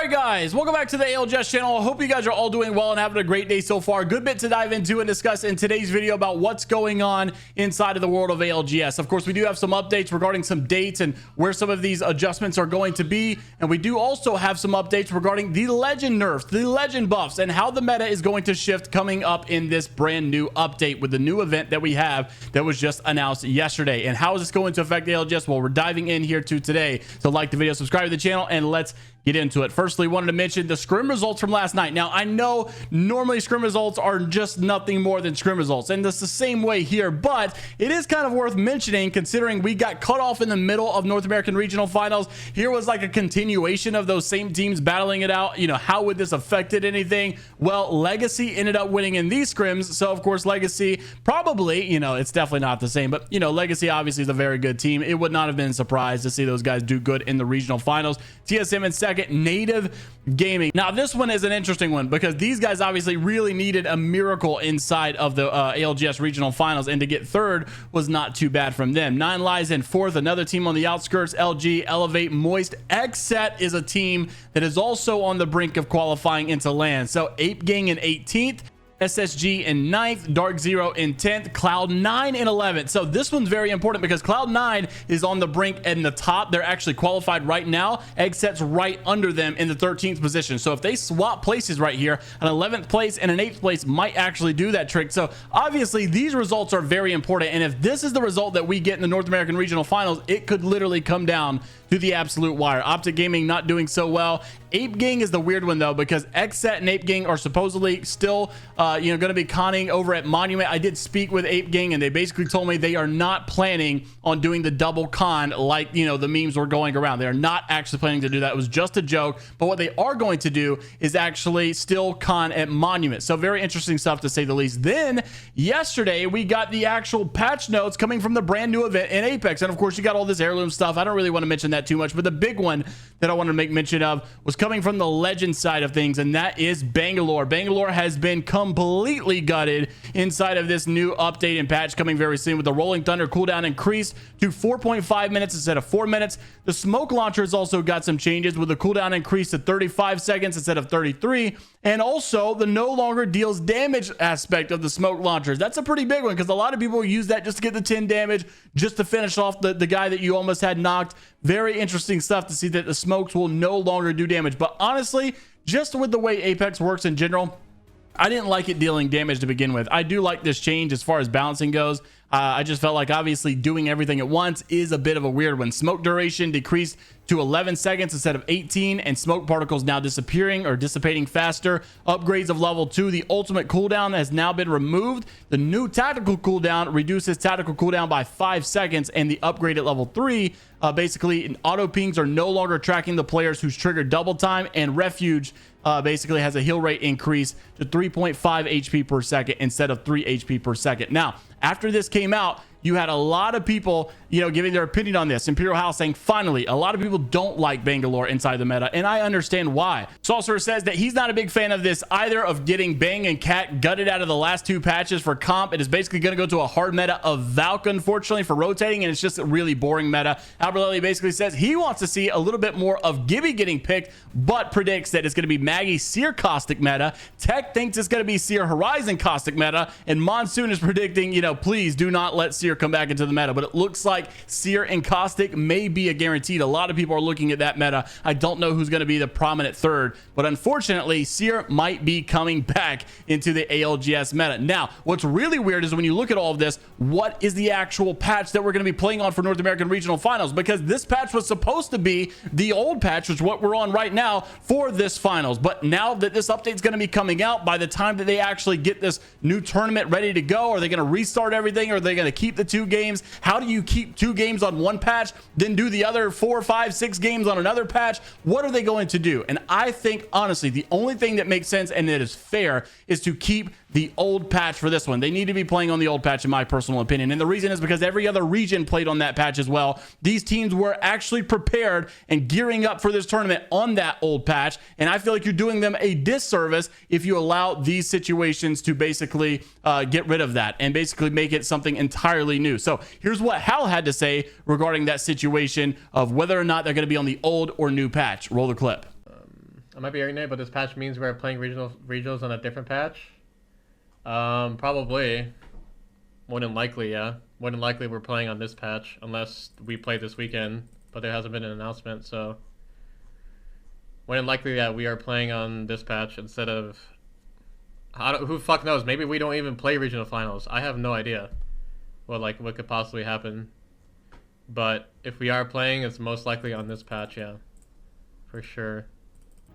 right, guys, welcome back to the ALGS channel. I hope you guys are all doing well and having a great day so far. Good bit to dive into and discuss in today's video about what's going on inside of the world of ALGS. Of course, we do have some updates regarding some dates and where some of these adjustments are going to be, and we do also have some updates regarding the legend nerfs, the legend buffs, and how the meta is going to shift coming up in this brand new update with the new event that we have that was just announced yesterday. And how is this going to affect ALGS? Well, we're diving in here to today. So like the video, subscribe to the channel, and let's get into it. Firstly, wanted to mention the scrim results from last night. Now, I know normally scrim results are just nothing more than scrim results, and it's the same way here, but it is kind of worth mentioning considering we got cut off in the middle of North American Regional Finals. Here was like a continuation of those same teams battling it out. You know, how would this affected anything? Well, Legacy ended up winning in these scrims, so of course Legacy probably, you know, it's definitely not the same, but you know, Legacy obviously is a very good team. It would not have been surprised to see those guys do good in the regional finals. TSM in second, Native Gaming. Now this one is an interesting one because these guys obviously really needed a miracle inside of the ALGS regional finals, and to get third was not too bad from them. Nine Lives in fourth, another team on the outskirts. LG, Elevate, Moist. XSET is a team that is also on the brink of qualifying into LAN. So Ape Gang in 18th, SSG in 9th, Dark Zero in 10th, Cloud9 in 11th. So this one's very important because Cloud9 is on the brink and the top. They're actually qualified right now. XSET's right under them in the 13th position. So if they swap places right here, an 11th place and an 8th place might actually do that trick. So obviously these results are very important. And if this is the result that we get in the North American Regional Finals, it could literally come down to the absolute wire. Optic Gaming not doing so well. Ape Gang is the weird one though, because XSET and Ape Gang are supposedly still you know, going to be conning over at Monument. I did speak with Ape Gang and they basically told me they are not planning on doing the double con like, you know, the memes were going around. They are not actually planning to do that. It was just a joke, but what they are going to do is actually still con at Monument. So very interesting stuff to say the least. Then yesterday we got the actual patch notes coming from the brand new event in Apex, and of course you got all this heirloom stuff. I don't really want to mention that too much, but the big one that I want to make mention of was coming from the legend side of things, and that is Bangalore. Bangalore has been completely gutted inside of this new update and patch coming very soon, with the Rolling Thunder cooldown increased to 4.5 minutes instead of 4 minutes. The smoke launchers also got some changes, with the cooldown increased to 35 seconds instead of 33, and also the no longer deals damage aspect of the smoke launchers. That's a pretty big one because a lot of people use that just to get the 10 damage, just to finish off the guy that you almost had knocked. Very interesting stuff to see that the smokes will no longer do damage. But honestly, just with the way Apex works in general, I didn't like it dealing damage to begin with. I do like this change as far as balancing goes. I just felt like obviously doing everything at once is a bit of a weird one. Smoke duration decreased to 11 seconds instead of 18, and smoke particles now disappearing or dissipating faster. Upgrades of level 2, the ultimate cooldown has now been removed. The new tactical cooldown reduces tactical cooldown by 5 seconds, and the upgrade at level 3 basically auto pings are no longer tracking the players who's triggered double time, and refuge basically has a heal rate increase to 3.5 HP per second instead of 3 HP per second. Now, after this came out, you had a lot of people, you know, giving their opinion on this. Imperial House saying, finally, a lot of people don't like Bangalore inside the meta, and I understand why. Saucer says that he's not a big fan of this either, of getting Bang and Cat gutted out of the last two patches for comp. It is basically going to go to a hard meta of Valk, unfortunately, for rotating, and it's just a really boring meta. Albertelli basically says he wants to see a little bit more of Gibby getting picked, but predicts that it's going to be Maggie Seer Caustic meta. Tech thinks it's going to be Seer Horizon Caustic meta, and Monsoon is predicting, you know, please do not let Seer come back into the meta. But it looks like Seer and Caustic may be a guaranteed. A lot of people are looking at that meta. I don't know who's going to be the prominent third, but unfortunately Seer might be coming back into the ALGS meta. Now, what's really weird is when you look at all of this, what is the actual patch that we're going to be playing on for North American Regional Finals? Because this patch was supposed to be the old patch, which is what we're on right now for this finals. But now that this update is going to be coming out, by the time that they actually get this new tournament ready to go, are they going to restart everything, or are they going to keep the 2 games? How do you keep 2 games on one patch, then do the other 4, 5, 6 games on another patch? What are they going to do? And I think honestly the only thing that makes sense and that is fair is to keep the old patch for this one. They need to be playing on the old patch in my personal opinion, and the reason is because every other region played on that patch as well. These teams were actually prepared and gearing up for this tournament on that old patch, and I feel like you're doing them a disservice if you allow these situations to basically get rid of that and basically make it something entirely new. So here's what Hal had to say regarding that situation of whether or not they're going to be on the old or new patch. Roll the clip. I might be ignorant, but this patch means we're playing regionals on a different patch. Probably. More than likely, yeah. More than likely we're playing on this patch, unless we play this weekend, but there hasn't been an announcement, so... More than likely, yeah, we are playing on this patch instead of... who fuck knows? Maybe we don't even play regional finals. I have no idea what could possibly happen. But if we are playing, it's most likely on this patch, yeah. For sure.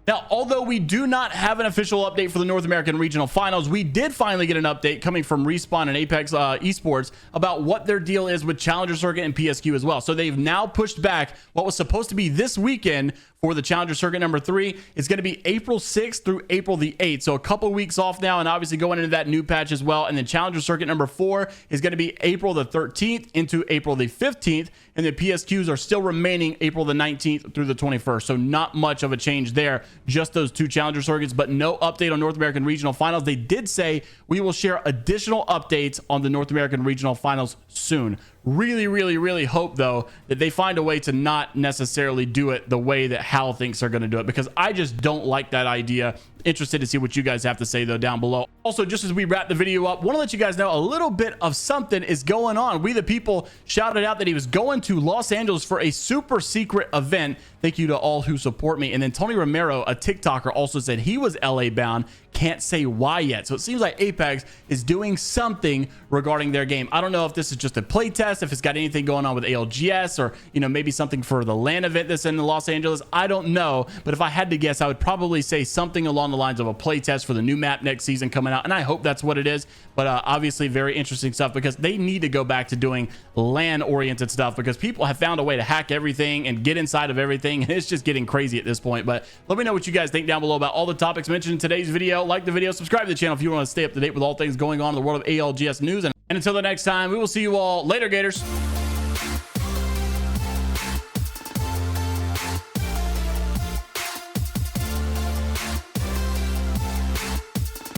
Now, although we do not have an official update for the North American Regional Finals, we did finally get an update coming from Respawn and Apex Esports about what their deal is with Challenger Circuit and PSQ as well. So they've now pushed back what was supposed to be this weekend for the Challenger Circuit number 3. It's going to be April 6th through April the 8th. So a couple weeks off now, and obviously going into that new patch as well. And then Challenger Circuit number 4 is going to be April the 13th into April the 15th. And the PSQs are still remaining April the 19th through the 21st. So not much of a change there. Just those 2 Challenger Circuits, but no update on North American Regional Finals. They did say we will share additional updates on the North American Regional Finals soon. Really hope, though, that they find a way to not necessarily do it the way that Hal thinks they're going to do it, because I just don't like that idea. Interested to see what you guys have to say, though, down below. Also, just as we wrap the video up, want to let you guys know a little bit of something is going on. We the People shouted out that he was going to Los Angeles for a super secret event. Thank you to all who support me. And then Tony Romero, a TikToker, also said he was LA bound. Can't say why yet. So it seems like Apex is doing something regarding their game. I don't know if this is just a play test, if it's got anything going on with ALGS, or, you know, maybe something for the LAN event that's in Los Angeles. I don't know. But if I had to guess, I would probably say something along the lines of a play test for the new map next season coming out. And I hope that's what it is. But obviously very interesting stuff, because they need to go back to doing LAN oriented stuff, because people have found a way to hack everything and get inside of everything. And it's just getting crazy at this point. But let me know what you guys think down below about all the topics mentioned in today's video. Like the video, subscribe to the channel if you want to stay up to date with all things going on in the world of ALGS news. And until the next time, we will see you all later, Gators.